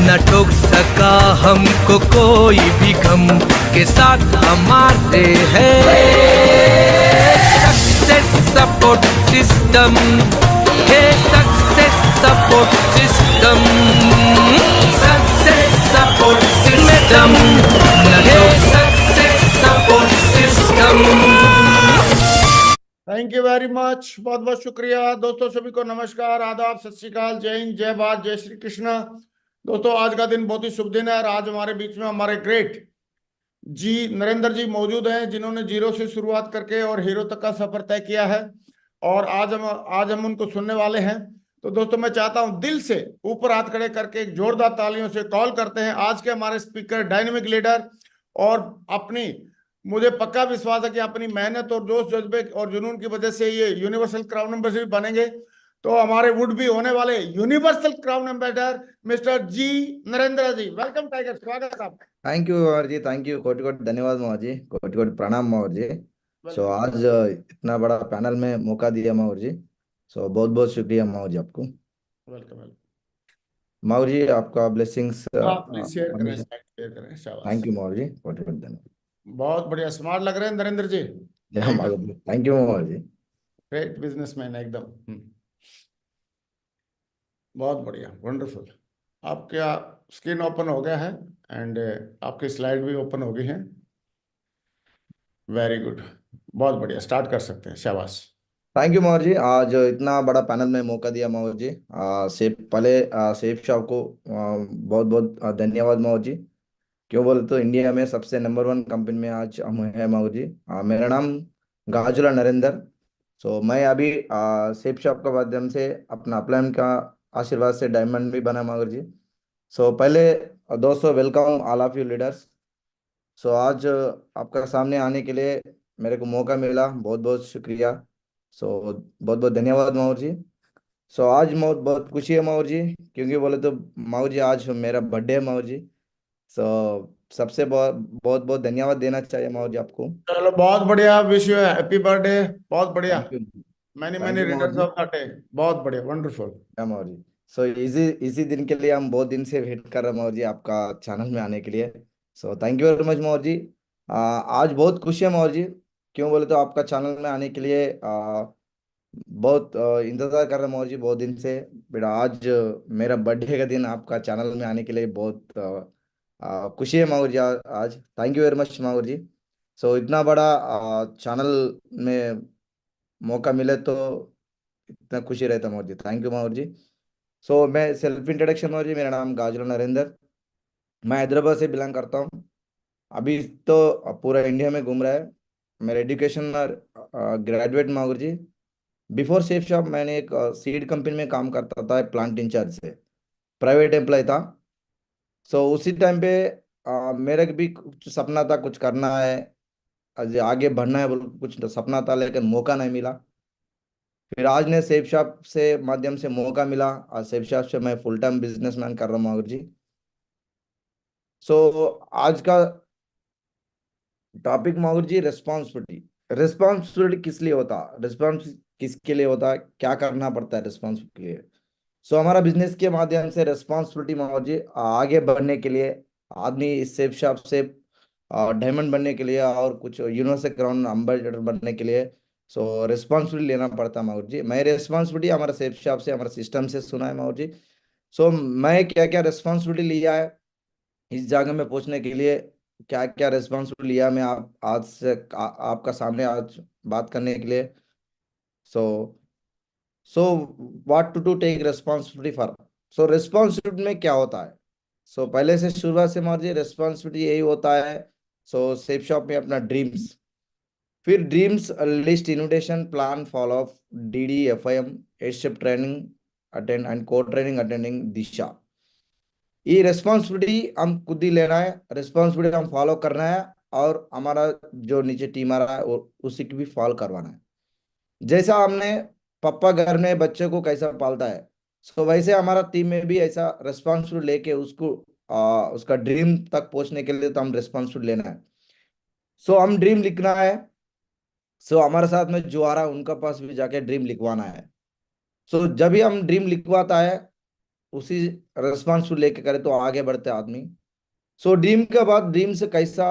न ठोक सका हमको कोई भी गम के साथ हमारे है सक्सेस सपोर्ट सिस्टम है success support system success support system है success support system. Thank you very much, बहुत बहुत शुक्रिया दोस्तों। सभी को नमस्कार, आदाब, सत श्री अकाल, जय हिंद, जय भारत, जय श्री कृष्ण। दोस्तों आज का दिन बहुत ही शुभ दिन है और आज हमारे बीच में हमारे ग्रेट जी नरेंद्र जी मौजूद हैं, जिन्होंने जीरो से शुरुआत करके और हीरो तक का सफर तय किया है और आज हम उनको सुनने वाले हैं। तो दोस्तों मैं चाहता हूं दिल से ऊपर हाथ खड़े करके एक जोरदार तालियों से कॉल करते हैं आज के हमारे स्पीकर, डायनेमिक लीडर और अपनी, मुझे पक्का विश्वास है कि अपनी मेहनत और जोश जज्बे और जुनून की वजह से ये यूनिवर्सल क्राउन एम्बेसडर बनेंगे। तो हमारे वुड भी होने वाले universal crown ambassador mister ji Narendra जी, वेलकम टाइगर, स्वागत है आपका। थैंक यू मोहर जी, थैंक यू, कोटि कोटि धन्यवाद मोहर जी, कोटि कोटि प्रणाम मोहर जी। सो आज इतना बड़ा पैनल में मौका दिया मोहर जी, सो बहुत बहुत शुक्रिया मोहर जी आपको। वेलकम वेलकम मोहर जी आपका ब्लेसिंग्स प्लीज शेयर करें, हमेशा। शेयर करें, शाबाश। थैंक यू मोहर जी, कोटि कोटि धन्यवाद। बहुत बढ़िया, स्मार्ट लग रहे हैं नरेंद्र जी, एकदम थैंक यू मोहर जी। ग्रेट बिजनेसमैन एकदम। बहुत बढ़िया, वंडरफुल। आपका स्क्रीन ओपन हो गया है एंड आपकी स्लाइड भी ओपन हो गई है। वेरी गुड, बहुत बढ़िया, स्टार्ट कर सकते हैं, शाबाश। थैंक यू मोहर जी, आज इतना बड़ा पैनल में मौका दिया मोहर जी। सेफ पहले सेफ शॉप को बहुत बहुत धन्यवाद मोहर जी। क्यों बोले तो इंडिया में सबसे नंबर वन कंपनी में आज हम हैं माहू जी। मेरा नाम गाजुला नरेंद्र। सो मैं अभी सेप शॉप के माध्यम से अपना अपलाइन का आशीर्वाद से डायमंड भी बना माहू जी। सो पहले दोस्तों welcome all of you leaders. So आज आपका सामने आने के लिए मेरे को मौका मिला, बहुत बहुत शुक्रिया। सो बहुत बहुत धन्यवाद माहू जी। सो आज बहुत बहुत खुशी है माहू जी, क्योंकि बोले तो माहू जी आज मेरा बर्थडे है माहू जी। सो सबसे बहुत बहुत बहुत धन्यवाद देना चाहिए माहौर जी आपको। चलो बहुत बढ़िया, विश यू हैप्पी बर्थडे, बहुत बढ़िया, thank you, many thank many you more returns ji. Of the day, बहुत बढ़िया, वंडरफुल। क्या माहौर जी। सो इसी इसी दिन के लिए हम बहुत दिन से वेट कर रहे हैं माहौर जी, आपका चैनल में आने के लिए। So thank you very much Mahaur ji. आज बहुत खुशी है माहौर जी। क्यों बोले तो आपका चैनल में आने के लिए बहुत इंतजार कर रहे हैं माहौर जी, बहुत दिन से। बेटा आज मेरा बर्थडे का दिन आपका चैनल में आने के लिए बहुत खुशी है माहौर जी। आज thank you very much Mahaur ji. So इतना बड़ा चैनल में मौका मिले तो इतना खुशी रहता माहौर जी, थैंक यू माहौर जी। सो मैं सेल्फ इंट्रोडक्शन माहौर जी, मेरा नाम गाजुला नरेंद्र, मैं हैदराबाद से बिलोंग करता हूँ। अभी तो पूरा इंडिया में घूम रहा है। मेरा एजुकेशन ग्रेजुएट माहौर जी। बिफोर सेफ शॉप मैंने एक सीड कंपनी में काम करता था, प्लांट इंचार्ज से, प्राइवेट एम्प्लॉय था। सो उसी टाइम पे मेरा भी कुछ सपना था, कुछ करना है, आगे बढ़ना है बोल कुछ तो सपना था, लेकिन मौका नहीं मिला। फिर आज ने सेफ शॉप से माध्यम से मौका मिला और सेफ शॉप से मैं फुल टाइम बिजनेसमैन कर रहा हूँ माहौर जी। सो आज का टॉपिक माहौर जी, रिस्पॉन्सिबिलिटी। रिस्पॉन्सिबिलिटी किस लिए होता, रिस्पॉन्स किसके लिए होता, क्या करना पड़ता है रिस्पॉन्सिबिलिटी के लिए। सो हमारा बिजनेस के माध्यम से रिस्पॉन्सिबिलिटी माहौर जी, आगे बढ़ने के लिए आदमी इस सेफ शॉप से डायमंड बनने के लिए और कुछ यूनिवर्सल क्राउन अम्बेसडर बनने के लिए सो रिस्पॉन्सिबिलिटी लेना पड़ता है माहौर जी। मैं रिस्पॉन्सिबिलिटी हमारे सेफ शॉप से, हमारे सिस्टम से सुना है माहौर जी। सो मैं क्या क्या रिस्पॉन्सिबिलिटी लिया है इस जगह में पहुंचने के लिए, क्या क्या रिस्पॉन्सिबिलिटी लिया मैं आप आज से आपका सामने आज बात करने के लिए। So so what to take responsibility for. So responsibility में क्या होता है। सो पहले से शुरुआत से मार्जिए रिस्पॉन्सिबिलिटी यही होता है। सो सेफ शॉप में अपना ड्रीम्स, फिर dreams list, invitation, plan, follow up, DD, FIM, at shift training attend and को ट्रेनिंग अटेंडिंग, दिशा। ये रिस्पॉन्सिबिलिटी हम खुद ही लेना है, रिस्पॉन्सिबिलिटी हम फॉलो करना है और हमारा जो नीचे टीम आ रहा है उसी की भी फॉलो करवाना है। जैसा हमने पापा घर में बच्चे को कैसा पालता है, सो वैसे हमारा टीम में भी ऐसा रिस्पॉन्सिबिलिटी लेके उसको उसका ड्रीम तक पहुंचने के लिए तो हम रिस्पॉन्सिबिलिटी लेना है। सो हम ड्रीम लिखना है। सो हमारे साथ में जो आ रहा है उनका पास भी जाके ड्रीम लिखवाना है। सो जब भी हम ड्रीम लिखवाता है उसी रेस्पॉन्सिबिलिटी लेके करे तो आगे बढ़ते आदमी। सो ड्रीम के बाद ड्रीम से कैसा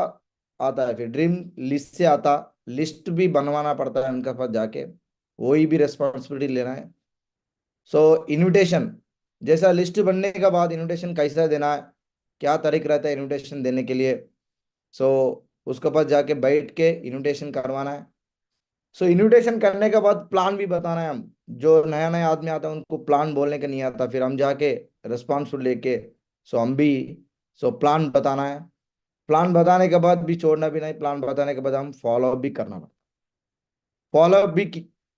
आता है, फिर ड्रीम लिस्ट से आता, लिस्ट भी बनवाना पड़ता है उनके पास जाके, वही भी रेस्पॉन्सिबिलिटी लेना है। सो इनविटेशन, जैसा लिस्ट बनने के बाद इनविटेशन कैसा देना है, क्या तरीका रहता है इनविटेशन देने के लिए, सो उसके पास जाके बैठ के इनविटेशन करवाना है। सो इनविटेशन करने के बाद प्लान भी बताना है। हम जो नया नया आदमी आता है उनको प्लान बोलने का नहीं आता, फिर हम जाके रेस्पॉन्सिबिलिटी लेके सो हम भी सो प्लान बताना है। प्लान बताने के बाद भी छोड़ना भी नहीं, प्लान बताने के बाद हम फॉलो अप भी करना पड़ता। फॉलो अप भी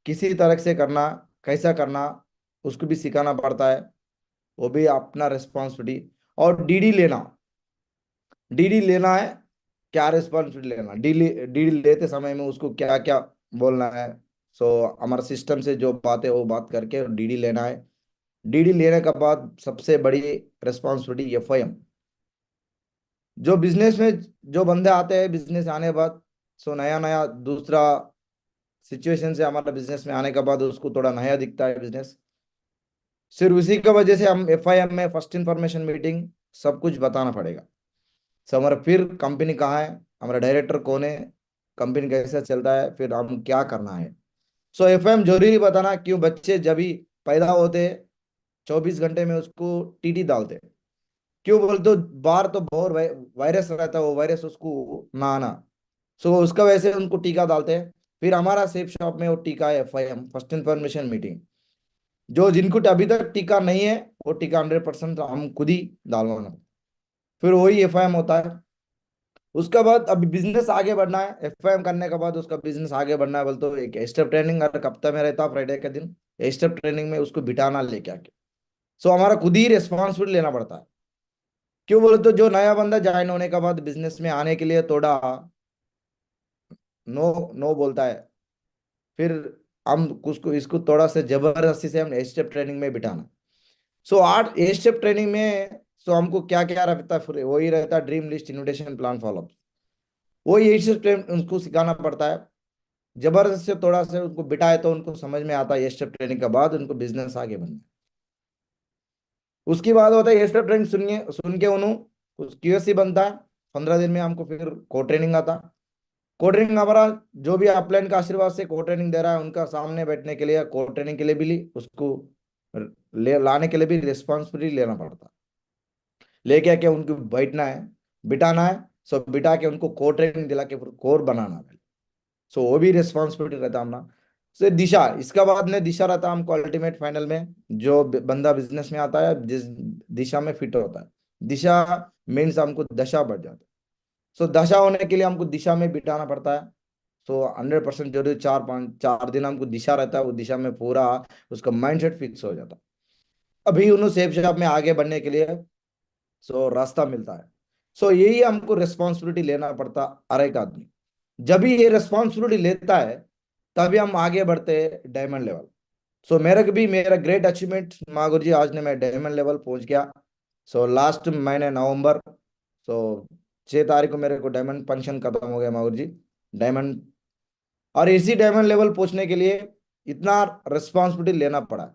किसी तरह से करना, कैसा करना उसको भी सिखाना पड़ता है, वो भी अपना रिस्पॉन्सिबिलिटी। और डीडी लेना, डीडी लेना है, क्या रिस्पॉन्सिबिलिटी लेना, डीडी डीडी लेते समय में उसको क्या क्या बोलना है। सो हमारे सिस्टम से जो बात है वो बात करके डीडी लेना है। डीडी लेने के बाद सबसे बड़ी रिस्पॉन्सिबिलिटी एफआईएम। जो बिजनेस में जो बंदे आते हैं बिजनेस आने के बाद, सो नया नया दूसरा सिचुएशन से हमारा बिजनेस में आने के बाद उसको थोड़ा नया दिखता है बिजनेस, सिर्फ उसी की वजह से हम एफआईएम में फर्स्ट इंफॉर्मेशन मीटिंग सब कुछ बताना पड़ेगा। सो हमारा फिर कंपनी कहाँ है, हमारा डायरेक्टर कौन है, कंपनी कैसा चलता है, फिर हम क्या करना है। सो एफआईएम जरूरी बताना, क्यों बच्चे जब भी पैदा होते 24 घंटे में उसको टीटी डालते, क्यों बोलते हो, बाहर तो बहुत वायरस रहता है, वो वायरस उसको ना आना। सो उसका वजह से उनको टीका डालते हैं। फिर हमारा सेफ शॉप में वो टीका है एफआईएम फर्स्ट इंफॉर्मेशन मीटिंग, जो जिनको अभी तक टीका नहीं है वो टीका 100% हम खुद ही डालवाना, फिर वही एफआईएम होता है। उसके बाद अभी बिजनेस आगे बढ़ना है, एफआईएम करने के बाद उसका बिजनेस आगे बढ़ना है बोल तो एक स्टेप ट्रेनिंग हर हफ्ते में रहता, फ्राइडे के दिन स्टेप ट्रेनिंग में उसको बिठाना लेके आके। सो हमारा खुद ही रिस्पॉन्सिबिलिटी लेना पड़ता है। क्यों बोले तो जो नया बंदा ज्वाइन होने के बाद बिजनेस में आने के लिए थोड़ा नो नो बोलता है, फिर हम उसको इसको थोड़ा सा जबरदस्ती से हम स्टेप ट्रेनिंग में बिठाना। सो 8 स्टेप ट्रेनिंग में सो हमको क्या क्या रहता है, फिर वही रहता है dream list, invitation, plan, follow up, वही 8 स्टेप उनको सिखाना पड़ता है। जबरदस्ती से थोड़ा सा उनको बिठाए तो उनको समझ में आता है, ये स्टेप ट्रेनिंग के बाद उनको बिजनेस आगे बढ़ना है। उसके बाद होता है ये स्टेप ट्रेनिंग सुनिए, सुन के उन्होंने क्यूएससी बनता है। 15 दिन में हमको फिर को ट्रेनिंग आता। को ट्रेनिंग हमारा जो भी अपलाइन का आशीर्वाद से को ट्रेनिंग दे रहा है उनका सामने बैठने के लिए, को ट्रेनिंग के लिए भी उसको ले लाने के लिए भी रिस्पॉन्सिबिलिटी लेना पड़ता, लेके आके उनको बैठना है, बिठाना है, सब बिठा के उनको को ट्रेनिंग दिला के फिर कोर बनाना है। सो वो भी रिस्पॉन्सिबिलिटी रहता है अपना। से दिशा, इसका बाद में दिशा रहता है हमको अल्टीमेट फाइनल में, जो बंदा बिजनेस में आता है जिस दिशा में फिट होता है, दिशा मीन्स हमको दशा बढ़ जाता है। सो दशा होने के लिए हमको दिशा में बिठाना पड़ता है। सो 100% जरूरी 4-5 4 दिन हमको दिशा रहता है, वो दिशा में पूरा उसका माइंडसेट फिक्स हो जाता है। अभी उन्होंने सेफ शॉप में आगे बढ़ने के लिए सो रास्ता मिलता है। सो यही हमको रिस्पॉन्सिबिलिटी लेना पड़ता हर एक आदमी। जब भी ये रिस्पॉन्सिबिलिटी लेता है तभी हम आगे बढ़ते हैं डायमंड लेवल। सो मेरा भी मेरा ग्रेट अचीवमेंट मागुर जी, आज ने मैं डायमंड लेवल पहुंच गया। सो लास्ट महीने नवंबर, सो 6 तारीख को मेरे को डायमंड फंक्शन खत्म हो गया मागुर जी, डायमंड। और इसी डायमंड लेवल पहुंचने के लिए इतना रिस्पॉन्सिबिलिटी लेना पड़ा।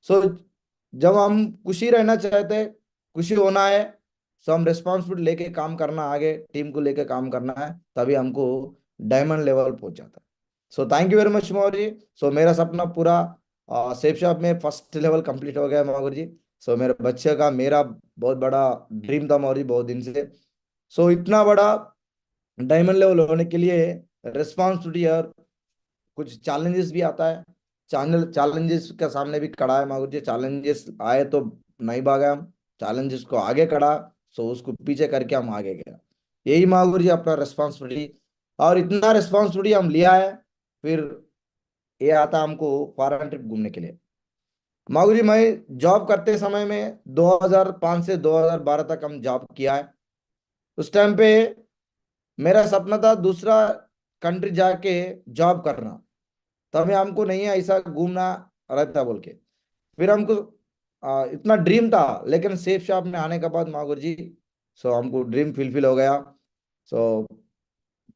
सो जब हम खुशी रहना चाहते हैं, खुशी होना है, सो हम रिस्पॉन्सिबिलिटी लेके काम करना, आगे टीम को लेके काम करना है, तभी हमको डायमंड लेवल पहुंच जाता है। सो थैंक यू वेरी मच मोहर जी। सो मेरा सपना पूरा सेफ शॉप में फर्स्ट लेवल कंप्लीट हो गया मोहर जी। सो मेरे बच्चे का मेरा बहुत बड़ा ड्रीम था मोहर जी बहुत दिन से। सो इतना बड़ा डायमंड लेवल होने के लिए रिस्पॉन्सिबिलिटी और कुछ चैलेंजेस भी आता है। चैलेंजेस के सामने भी खड़ा है मागुर जी, चैलेंजेस आए तो नहीं भागा हम, चैलेंजेस को आगे खड़ा, सो उसको पीछे करके हम आगे गया। यही मागुर जी अपना रिस्पॉन्सिबिलिटी, और इतना रिस्पॉन्सिबिलिटी हम लिया है। फिर ये आता हमको फॉरेन ट्रिप घूमने के लिए। मागुर जी मैं जॉब करते समय में 2005 से 2012 तक हम जॉब किया है। उस टाइम पे मेरा सपना था दूसरा कंट्री जाके जॉब करना, तभी हमको नहीं है ऐसा घूमना रहता बोल के, फिर हमको इतना ड्रीम था। लेकिन सेफ शॉप में आने के बाद मागुर जी सो हमको ड्रीम फुलफिल हो गया। सो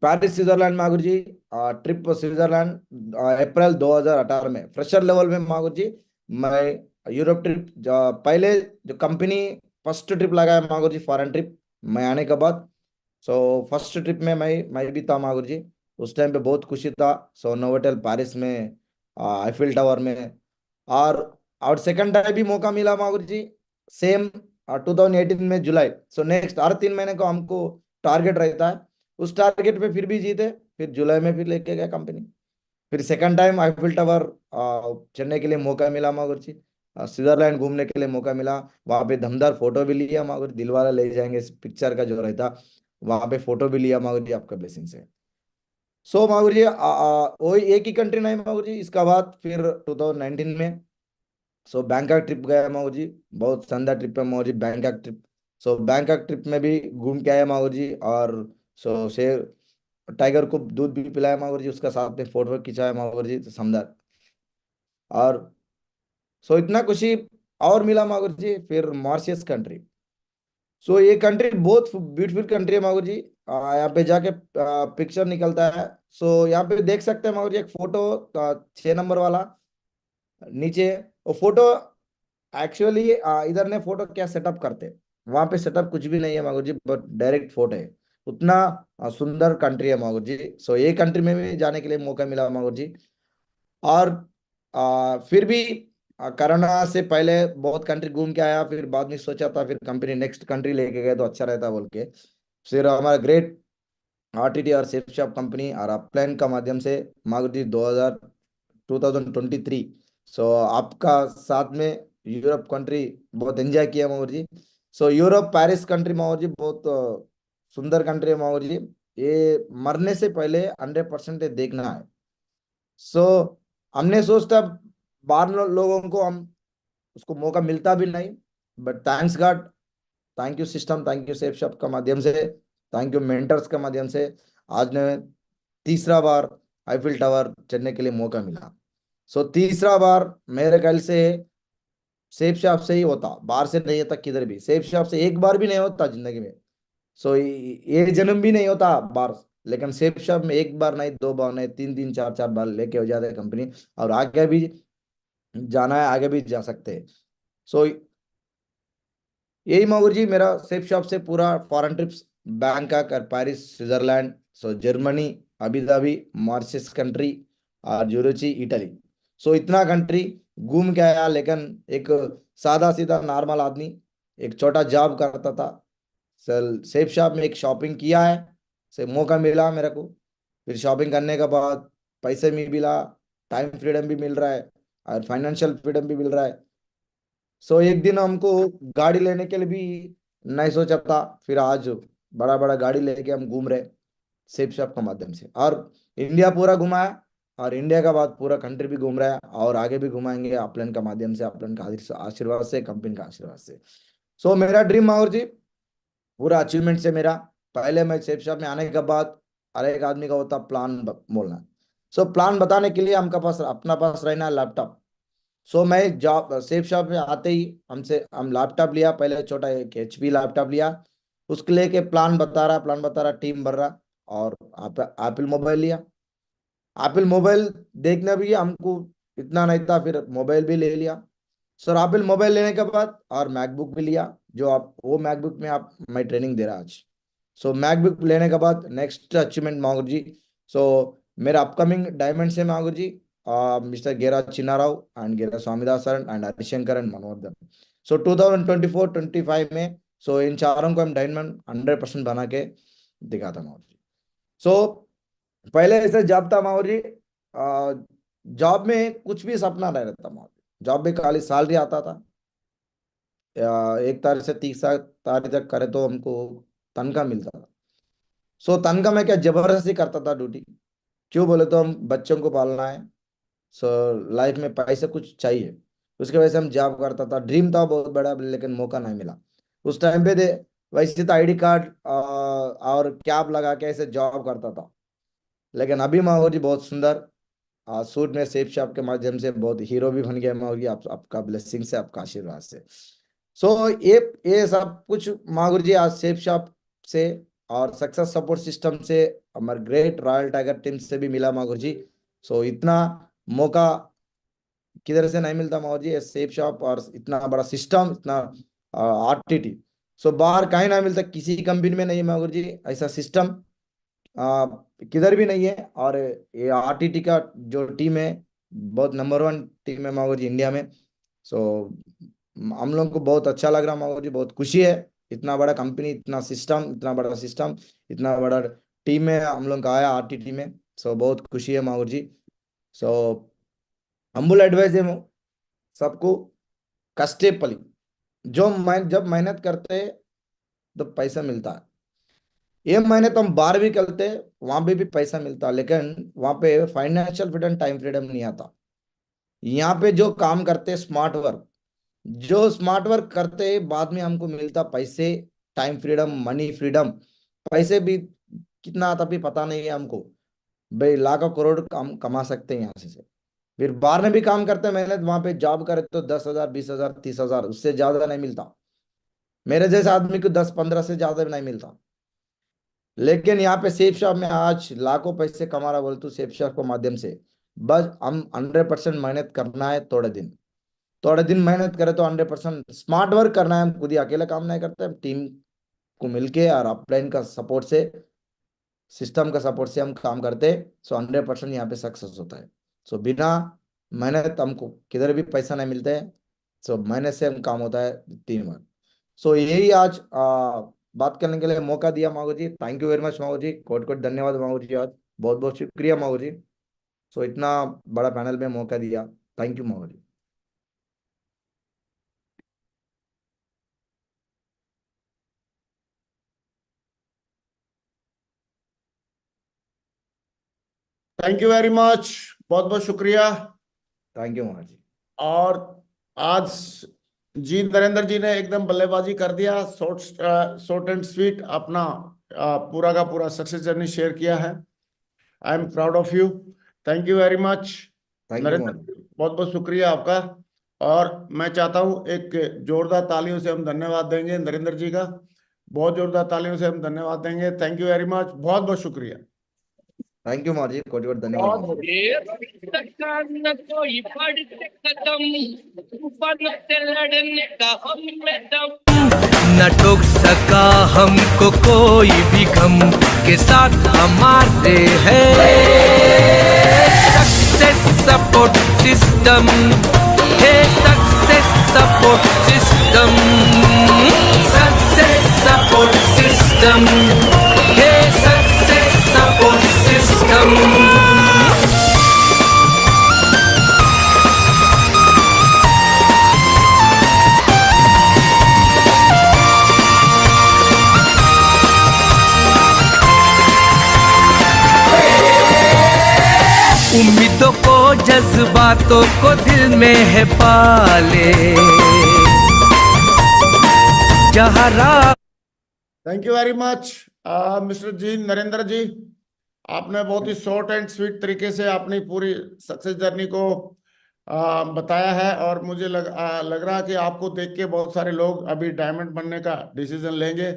पेरिस स्विट्जरलैंड मागुर जी, ट्रिप स्विट्जरलैंड अप्रैल 2018 में फ्रेशर लेवल में मागुर जी मैं यूरोप ट्रिप पहले जो कंपनी फर्स्ट ट्रिप लगाया मागुर जी, फॉरेन ट्रिप मैं आने के बाद। सो फर्स्ट ट्रिप में मैं भी था मागुर जी। उस टाइम पे बहुत खुशी था। सो नोवोटेल पेरिस में, आईफिल टावर में। और और सेकंड टाइम भी मौका मिला मागुर जी, सेम 2018 में जुलाई। सो नेक्स्ट हर 3 महीने को हमको टारगेट रहता है, उस टारगेट पे फिर भी जीते। फिर जुलाई में फिर लेके गया कंपनी। फिर सेकंड टाइम आईफिल टावर चढ़ने के लिए मौका मिला मागुर जी। स्विट्जरलैंड घूमने के लिए मौका मिला। वहां पे दमदार फोटो भी लिया मागुर जी, दिलवाला ले जाएंगे पिक्चर का जो रहता, वहां पे फोटो भी लिया मागुर जी, आपका ब्लेसिंग से। सो मागुर जी वही एक ही कंट्री नहीं मागुर जी, इसका बाद फिर 2019 में सो बैंकॉक ट्रिप गया मागुर जी। बहुत शानदार ट्रिप है मागुर जी, बैंकॉक ट्रिप। सो बैंकॉक ट्रिप में भी घूम के आया मागुर जी। और सो शेर टाइगर को दूध भी पिलाया मागुर जी, उसका साथ में फोटो खिंचाया मागुर जी, तो शानदार। और सो इतना खुशी और मिला मागुर जी। फिर मॉरिशस कंट्री, सो ये कंट्री बहुत ब्यूटीफुल कंट्री है मागुर जी। यहाँ पे जाके पिक्चर निकलता है। सो यहाँ पे देख सकते हैं मागुर जी, एक फोटो 6 नंबर वाला नीचे, वो फोटो एक्चुअली इधर ने फोटो क्या सेटअप करते, वहां पे सेटअप कुछ भी नहीं है मागुर जी, बट डायरेक्ट फोटो है। उतना सुंदर कंट्री है मागुर जी। सो ये कंट्री में भी जाने के लिए मौका मिला मागुर जी। और फिर भी कोरोना से पहले बहुत कंट्री घूम के आया। फिर बाद में सोचा था फिर कंपनी नेक्स्ट कंट्री लेके गए तो अच्छा रहता बोल के, फिर हमारा ग्रेट आरटीटी और सेफ शॉप कंपनी और अपलाइन का माध्यम से मागुर जी 2023, सो आपका साथ में यूरोप कंट्री बहुत एंजॉय किया मागुर जी। सो यूरोप पेरिस कंट्री मागुर जी बहुत सुंदर कंट्री है मागुर जी। ये मरने से पहले 100% देखना है। सो हमने सोचता बाहर लोगों को हम उसको मौका मिलता भी नहीं, but thanks God, thank you system, thank you safe shop का माध्यम से, थैंक यू मेंटर्स का माध्यम से आज ने तीसरा बार आईफिल टावर चढ़ने के लिए मौका मिला। सो तीसरा बार मेरे ख्याल से सेफ शॉप से ही होता, बाहर से नहीं होता किधर भी। सेफ शॉप से एक बार भी नहीं होता जिंदगी में। सो ये जन्म भी नहीं होता बाहर, लेकिन सेफ शॉप में एक बार नहीं, 2 बार नहीं, 3 3 4 4 बार लेके हो जाते हैं कंपनी। और आगे भी जाना है, आगे भी जा सकते हैं। सो यही माहौल जी मेरा सेफ शॉप से पूरा फॉरेन ट्रिप्स, बैंकॉक और Paris, Switzerland, so Germany, Abu Dhabi, Mauritius country और जुरुची, इटली। सो इतना कंट्री घूम के आया। लेकिन एक सादा सीधा नॉर्मल आदमी, एक छोटा जॉब करता था। सर सेफ शॉप में एक शॉपिंग किया है, से मौका मिला मेरे को। फिर शॉपिंग करने के बाद पैसे भी मिला, टाइम फ्रीडम भी मिल रहा है और फाइनेंशियल फ्रीडम भी मिल रहा है। सो एक दिन हमको गाड़ी लेने के लिए भी नहीं सोचा था, फिर आज बड़ा बड़ा गाड़ी लेके हम घूम रहे सेफ शॉप के माध्यम से। और इंडिया पूरा घुमाया, और इंडिया का बाद पूरा कंट्री भी घूम रहा है, और आगे भी घुमाएंगे अपलन का माध्यम से, अपलन का आशीर्वाद से, कंपनी का आशीर्वाद से। सो मेरा ड्रीम माहौर जी पूरा अचीवमेंट से मेरा। पहले मैं सेफ शॉप में आने के बाद हर एक आदमी का होता प्लान बोलना। सो प्लान बताने के लिए हमका पास अपना पास रहना लैपटॉप। सो मैं जॉब सेफ शॉप में आते ही हम लैपटॉप लिया, पहले छोटा एक HP लैपटॉप लिया। उसके लेके प्लान बता रहा, टीम भर रहा। और एप्पल मोबाइल लिया। एप्पल मोबाइल देखना भी हमको इतना नहीं था, फिर मोबाइल भी ले लिया। सर एप्पल मोबाइल लेने के बाद और मैकबुक भी लिया, जो आप वो मैकबुक में आप मैं ट्रेनिंग दे रहा आज। सो मैकबुक लेने के बाद नेक्स्ट अचीवमेंट मांगू जी। सो मेरा अपकमिंग डायमंड से मांगू जी, मिस्टर गेरा चिन्नाराव एंड गेरा Swamidas sir and Harishankar and मनोवर्धन। सो 2024-25 में सो इन चारों को हम डायमंड 100% बना के दिखाता माहौर जी। सो पहले ऐसे जॉब था माहौर जी, जॉब में कुछ भी सपना नहीं रहता माहौर जी। जॉब में खाली सैलरी आता था, 1 तारीख से 30 तारीख तक करे तो हमको तनख्वाह मिलता था। सो तनख्वाह में क्या जबरदस्ती करता था ड्यूटी, क्यों बोले तो हम बच्चों को पालना है। सो लाइफ में पैसे कुछ चाहिए, उसके वजह से हम जॉब करता था। ड्रीम था बहुत बड़ा, लेकिन मौका नहीं मिला उस टाइम पे। दे वैसे तो ID कार्ड और कैब लगा के ऐसे जॉब करता था। लेकिन अभी माहौल जी बहुत सुंदर सूट में सेफ शॉप के माध्यम से बहुत हीरो भी बन गया माहौल जी, आपका ब्लेसिंग से, आपका आशीर्वाद से। सो ये सब कुछ माहौल जी आज सेफ शॉप से और सक्सेस सपोर्ट सिस्टम से, हमारे ग्रेट रॉयल टाइगर टीम से भी मिला माहौल जी। सो इतना मौका किधर से नहीं मिलता माहौल जी, सेफ शॉप और इतना बड़ा सिस्टम, इतना आरटीटी। सो बाहर कहीं ना मिलता, किसी कंपनी में नहीं है माहौल जी ऐसा सिस्टम, किधर भी नहीं है। और ये आरटीटी का जो टीम है, बहुत नंबर वन टीम है माहौल जी इंडिया में। सो हम लोग को बहुत अच्छा लग रहा माहौल जी, बहुत खुशी है। इतना बड़ा कंपनी, इतना सिस्टम, इतना बड़ा सिस्टम, इतना बड़ा टीम में हम लोग का आया आरटीटी में। सो बहुत खुशी है माहौल जी। सो हम्बल एडवाइस है सबको, कष्टे पली, जब मेहनत करते हैं तो पैसा मिलता है। ये मेहनत हम बाहर भी करते हैं, वहां पे भी पैसा मिलता है, लेकिन वहां पे फाइनेंशियल फ्रीडम, टाइम फ्रीडम नहीं आता। यहाँ पे जो काम करते हैं स्मार्ट वर्क, जो स्मार्ट वर्क करते हैं, बाद में हमको मिलता पैसे, टाइम फ्रीडम, मनी फ्रीडम। पैसे भी कितना आता भी पता नहीं है हमको, भाई लाखों करोड़ कमा सकते हैं यहाँ से। फिर बाहर में भी काम करते हैं मेहनत, वहां पे जॉब करे तो 10,000, 20,000, 30,000, उससे ज्यादा नहीं मिलता। मेरे जैसे आदमी को 10-15 से ज्यादा भी नहीं मिलता। लेकिन यहाँ पे सेफ शॉप में आज लाखों पैसे कमा रहा बोल, तो सेफ शॉप के माध्यम से बस हम 100% मेहनत करना है। थोड़े दिन मेहनत करे तो 100% स्मार्ट वर्क करना है। हम खुद ही अकेले काम नहीं करते, हम टीम को मिलके और अपलाइन का सपोर्ट से, सिस्टम का सपोर्ट से हम काम करते हैं। सो 100% यहाँ पे सक्सेस होता है। सो बिना मेहनत हमको किधर भी पैसा नहीं मिलता है। सो मेहनत से हम काम होता है, टीम वर्क। सो यही आज बात करने के लिए मौका दिया मागो जी। थैंक यू वेरी मच मागो जी, कोट कोट धन्यवाद मागो जी, आज बहुत बहुत शुक्रिया मागो जी। सो इतना बड़ा पैनल में मौका दिया, थैंक यू मागो जी। थैंक यू वेरी मच, बहुत बहुत शुक्रिया। थैंक यू मागो जी। और आज जी नरेंद्र जी ने एकदम बल्लेबाजी कर दिया, शॉर्ट एंड स्वीट अपना पूरा का पूरा सक्सेस जर्नी शेयर किया है। I am proud of you, thank you very much thank you Narendra मागो जी। जी, बहुत बहुत शुक्रिया आपका। और मैं चाहता हूं एक जोरदार तालियों से हम धन्यवाद देंगे नरेंद्र जी का, बहुत जोरदार तालियों से हम धन्यवाद देंगे। थैंक यू वेरी मच, बहुत बहुत शुक्रिया। थैंक यू मागो जी, कोट कोट धन्यवाद मागो जी। न कोई बढ़ते कदम, तूफान से लड़ने का हम में दम, न ठोक सका हमको कोई भी गम, के साथ हमारे है सक्सेस सपोर्ट सिस्टम, है success support system, success support system, है सक्सेस सपोर्ट सिस्टम। उम्मीदों को, जज्बातों को दिल में है पाले, जहाँ राह। Thank you very much mister ji Narendra ji, आपने बहुत ही शॉर्ट एंड स्वीट तरीके से अपनी पूरी सक्सेस जर्नी को बताया है। और मुझे लग रहा है कि आपको देख के बहुत सारे लोग अभी डायमंड बनने का डिसीजन लेंगे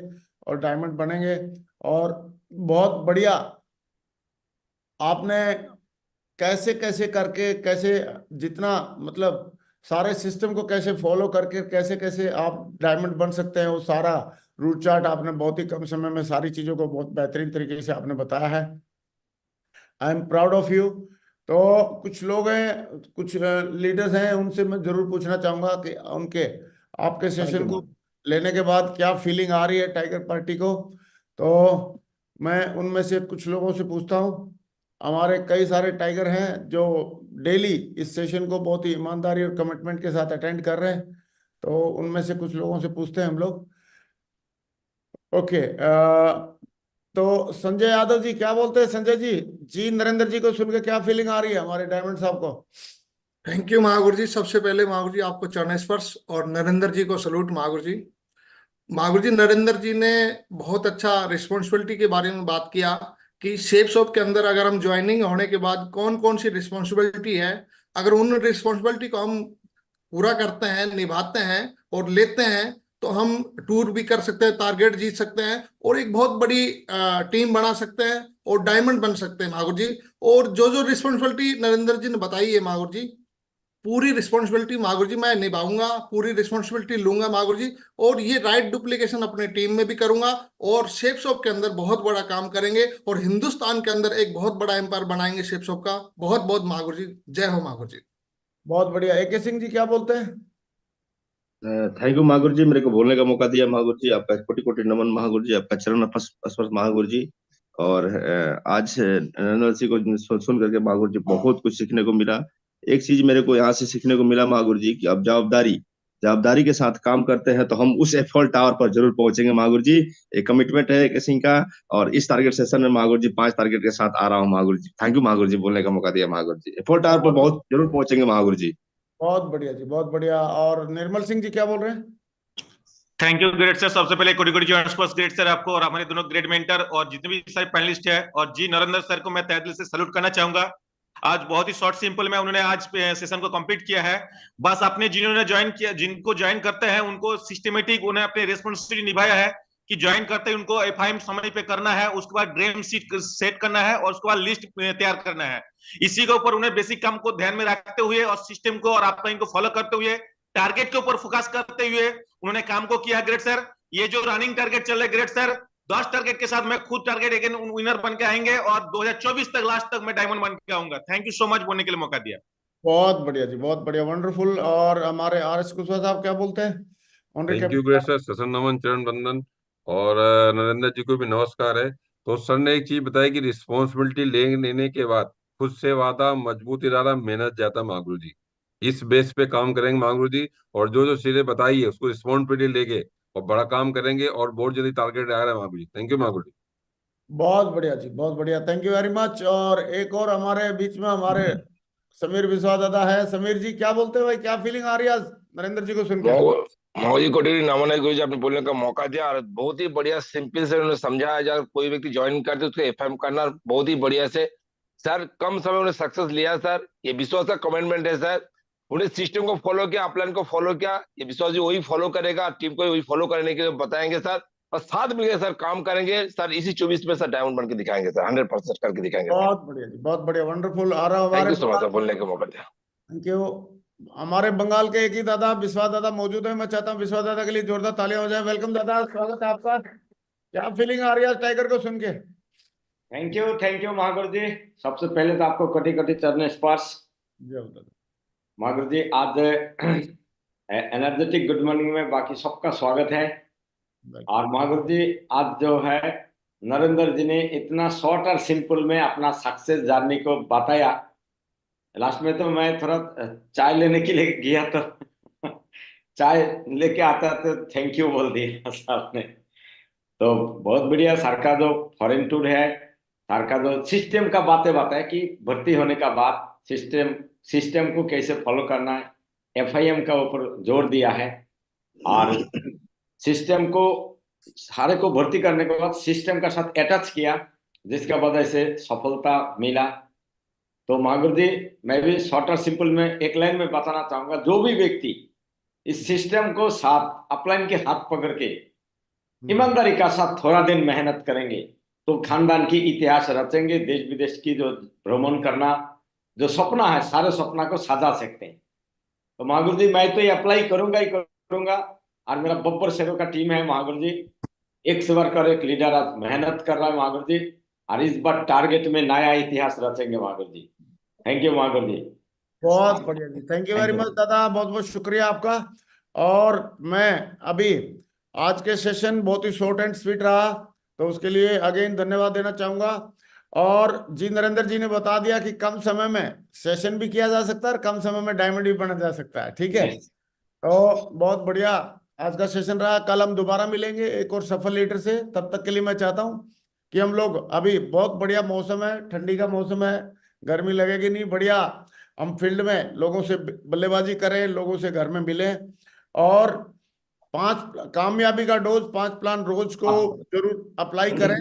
और डायमंड बनेंगे। और बहुत बढ़िया आपने कैसे कैसे करके, कैसे जितना मतलब सारे सिस्टम को कैसे फॉलो करके कैसे कैसे आप डायमंड बन सकते हैं, वो सारा रूट चार्ट आपने बहुत ही कम समय में सारी चीजों को बहुत बेहतरीन तरीके से आपने बताया है। I am proud of you. तो कुछ लोग हैं, कुछ लीडर्स हैं, उनसे मैं जरूर पूछना चाहूंगा कि उनके आपके थैंक यू सेशन को मागो। लेने के बाद क्या फीलिंग आ रही है टाइगर पार्टी को। तो मैं उनमें से कुछ लोगों से पूछता हूँ। हमारे कई सारे टाइगर हैं जो डेली इस सेशन को बहुत ही ईमानदारी और कमिटमेंट के साथ अटेंड कर रहे हैं। तो उनमें से कुछ लोगों से पूछते हैं हम लोग। ओके, तो संजय यादव जी क्या बोलते हैं। संजय जी, जी नरेंद्र जी को सुन के क्या फीलिंग आ रही है हमारे डायमंड साहब को। थैंक यू महागुरु जी। सबसे पहले महागुरु जी आपको चरण स्पर्श, और नरेंद्र जी को सलूट महागुरु जी। महागुरु जी, नरेंद्र जी ने बहुत अच्छा रिस्पॉन्सिबिलिटी के बारे में बात किया कि शेप शॉप के अंदर अगर हम ज्वाइनिंग होने के बाद कौन कौन सी रिस्पॉन्सिबिलिटी है, अगर उन रिस्पॉन्सिबिलिटी को हम पूरा करते हैं, निभाते हैं और लेते हैं, तो हम टूर भी कर सकते हैं, टारगेट जीत सकते हैं और एक बहुत बड़ी टीम बना सकते हैं और डायमंड बन सकते हैं महागुरु जी। और जो जो रिस्पॉन्सिबिलिटी नरेंद्र जी ने बताई है महागुरु जी, पूरी रिस्पॉन्सिबिलिटी महागुरु जी मैं निभाऊंगा, पूरी रिस्पॉन्सिबिलिटी लूंगा महागुरु जी, और ये राइट डुप्लीकेशन अपने टीम में भी करूंगा, और शेप शॉप के अंदर बहुत बड़ा काम करेंगे, और हिंदुस्तान के अंदर एक बहुत बड़ा एम्पायर बनाएंगे शेप शॉप का। बहुत बहुत महागुरु जी, जय हो महागुरु जी। बहुत बढ़िया। AK सिंह जी क्या बोलते हैं? थैंक यू महागुरु जी, मेरे को बोलने का मौका दिया महागुरु जी, आपका कोटि कोटि नमन महागुरु जी, आपका चरण स्पर्श महागुरु जी। और आज नरेंद्र सिंह को सुन करके महागुरु जी बहुत कुछ सीखने को मिला। एक चीज मेरे को यहाँ से सीखने को मिला महागुरु जी कि अब जवाबदारी के साथ काम करते हैं तो हम उस एफल टावर पर जरूर पहुंचेंगे महागुरु जी। एक कमिटमेंट है AK सिंह का, और इस टारगेट सेशन में महागुरु जी 5 टारगेट के साथ आ रहा हूँ महागुरु जी। थैंक यू महागुरु जी, बोलने का मौका दिया महागुरु जी। एफल टावर पर बहुत जरूर पहुंचेंगे महागुरु जी। बहुत बढ़िया जी, बहुत बढ़िया। और निर्मल सिंह जी क्या बोल रहे हैं? Thank you great sir. सबसे पहले कोटि कोटि ग्रेट सर आपको, और हमारे दोनों ग्रेट मेंटर और जितने भी सारे पैनलिस्ट है, और जी नरेंद्र सर को मैं तहे दिल से सैल्यूट करना चाहूंगा। आज बहुत ही शॉर्ट सिंपल में उन्होंने आज सेशन को कंप्लीट किया है। बस आपने जिन्होंने ज्वाइन किया, जिनको ज्वाइन करते हैं उनको सिस्टमेटिक उन्हें अपने रिस्पॉन्सिबिलिटी निभाया है कि ज्वाइन करते ही उनको FIM समय पे करना है, उसके बाद ड्रीम शीट सेट करना है, और उसके बाद लिस्ट तैयार करना है। इसी के ऊपर उन्हें बेसिक काम को ध्यान में रखते हुए और सिस्टम को और आपका इनको फॉलो करते हुए टारगेट के ऊपर फोकस करते हुए उन्होंने काम को किया। ग्रेट सर, ये जो रनिंग टारगेट चल रहे ग्रेट सर, 10 टारगेट के साथ मैं खुद टारगेट अगेन विनर बन के आएंगे, और 2024 तक लास्ट तक मैं डायमंड बन के आऊंगा। थैंक यू सो मच बोलने के लिए मौका दिया। बहुत बढ़िया जी, बहुत बढ़िया, वंडरफुल। और हमारे RS कुशवाहा साहब क्या बोलते हैं? थैंक यू ग्रेट सर, ससन नमन, चरण वंदन, और नरेंद्र जी को भी नमस्कार है। तो सर ने एक चीज बताई कि रिस्पॉन्सिबिलिटी लेने के बाद खुद से वादा, मजबूत इरादा, मेहनत जाता महागुरु जी। इस बेस पे काम करेंगे महागुरु जी, और जो जो चीजें बताई है उसको रिस्पॉन्सिबिलिटी लेके और बड़ा काम करेंगे, और बहुत जल्दी टारगेट आ रहा है महागुरु जी। थैंक यू महागुरु जी। बहुत बढ़िया जी, बहुत बढ़िया, थैंक यू वेरी मच। और एक और हमारे बीच में हमारे समीर विश्वास दादा है। समीर जी क्या बोलते हैं भाई, क्या फीलिंग आ रही है आज नरेंद्र जी को सुन के? महोदय कोटि नमन है गुरु जी, आपने बोलने का मौका दिया, और बहुत ही बढ़िया सिंपल से उन्होंने समझाया। जब कोई व्यक्ति ज्वाइन करते उसको FIM करना बहुत ही बढ़िया से सर, कम समय में सक्सेस लिया सर, ये विश्वास का कमिटमेंट है सर। उन्हें सिस्टम को फॉलो किया, अपलाइन को फॉलो किया, ये विश्वास जी वही फॉलो करेगा, टीम को वही फॉलो करने के लिए बताएंगे सर, और साथ मिलकर सर काम करेंगे सर। इसी 24 में सर डायमंड बन के दिखाएंगे सर, 100% करके दिखाएंगे सर। बहुत बढ़िया जी, बहुत बढ़िया, वंडरफुल। आ रहा थैंक हमारे यू सो मच सर, बोलने का मौका दिया। Thank you. हमारे बंगाल के एक ही दादा विश्वास दादा मौजूद है। मैं चाहता हूँ विश्वास दादा के लिए जोरदार तालियां हो जाए। वेलकम दादा, स्वागत है आपका। क्या फीलिंग आ रही है टाइगर को सुन के? थैंक यू महागुरु जी। सबसे पहले तो आपको कोटि कोटि चरण स्पर्श। जय हो दादा। महागुरु जी आज एनर्जेटिक गुड मॉर्निंग में बाकी सबका स्वागत है। और महागुरु जी आज जो है नरेंद्र जी ने इतना शॉर्ट और सिंपल में अपना सक्सेस जर्नी को बताया। लास्ट में तो मैं थोड़ा चाय लेने के लिए गया, तो चाय लेके आता तो थैंक यू बोल दिया साहब ने। तो बहुत बढ़िया। सर का जो फॉरेन टूर है, सर का जो सिस्टम का बातें बताया कि भर्ती होने का बाद सिस्टम को कैसे फॉलो करना है, FIM का ऊपर जोर दिया है, और सिस्टम को सारे को भर्ती करने के बाद सिस्टम का साथ अटैच किया, जिसका वजह से सफलता मिला। तो महागुरु जी मैं भी शॉर्ट और सिंपल में एक लाइन में बताना चाहूंगा, जो भी व्यक्ति इस सिस्टम को साथ अपलाइन के हाथ पकड़ के ईमानदारी का साथ थोड़ा दिन मेहनत करेंगे तो खानदान की इतिहास रचेंगे। देश विदेश की जो भ्रमण करना जो सपना है, सारे सपना को सजा सकते हैं। तो महागुरु जी मैं तो ये अप्लाई करूंगा ही करूंगा। और मेरा बब्बर शेरों का टीम है महागुरु जी, एक से बढ़कर एक लीडर आज मेहनत कर रहा है महागुरु जी, और इस बार टारगेट में नया इतिहास रचेंगे महागुरु जी। थैंक यू महागुरु जी। बहुत बढ़िया जी, थैंक यू वेरी मच दादा, बहुत बहुत शुक्रिया आपका। और मैं अभी आज के सेशन बहुत ही शॉर्ट एंड स्वीट रहा, तो उसके लिए अगेन धन्यवाद देना चाहूंगा। और जी नरेंद्र जी ने बता दिया कि कम समय में सेशन भी किया जा सकता है और कम समय में डायमंड भी बना जा सकता है। ठीक है, तो बहुत बढ़िया आज का सेशन रहा। कल हम दोबारा मिलेंगे एक और सफल लीडर से। तब तक के लिए मैं चाहता हूँ कि हम लोग, अभी बहुत बढ़िया मौसम है, ठंडी का मौसम है, गर्मी लगेगी नहीं, बढ़िया हम फील्ड में लोगों से बल्लेबाजी करें, लोगों से घर में मिलें, और 5 कामयाबी का डोज 5 प्लान रोज को जरूर अप्लाई करें,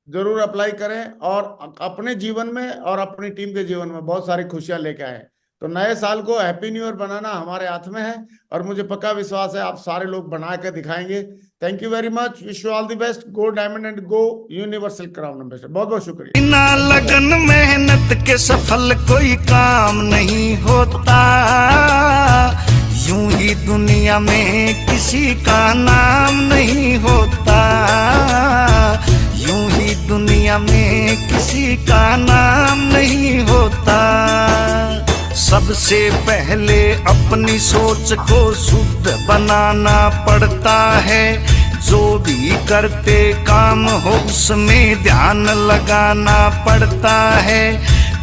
जरूर अप्लाई करें, और अपने जीवन में और अपनी टीम के जीवन में बहुत सारी खुशियां लेके आए। तो नए साल को हैप्पी न्यू ईयर बनाना हमारे हाथ में है और मुझे पक्का विश्वास है आप सारे लोग बना के दिखाएंगे। Thank you very much, wish you all the best. Go diamond and go universal crown ambassador. बहुत बहुत शुक्रिया। बिना लगन मेहनत के सफल कोई काम नहीं होता, यूं ही दुनिया में किसी का नाम नहीं होता, यूं ही दुनिया में किसी का नाम नहीं होता। सबसे पहले अपनी सोच को शुद्ध बनाना पड़ता है, जो भी करते काम हो उसमें ध्यान लगाना पड़ता है।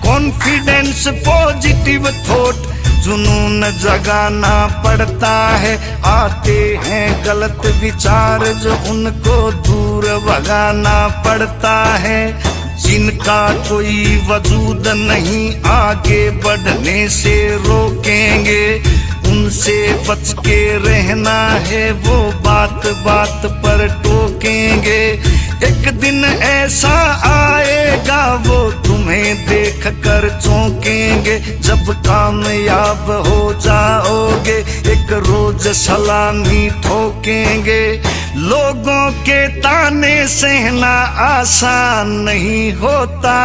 कॉन्फिडेंस, पॉजिटिव थॉट, जुनून जगाना पड़ता है। आते हैं गलत विचार जो उनको दूर भगाना पड़ता है। जिनका कोई वजूद नहीं आगे बढ़ने से रोकेंगे, उनसे बच के रहना है, वो बात बात पर टोकेंगे। एक दिन ऐसा आएगा वो तुम्हें देख कर चौंकेंगे, जब कामयाब हो जाओगे एक रोज सलामी ठोकेंगे। लोगों के ताने सहना आसान नहीं होता।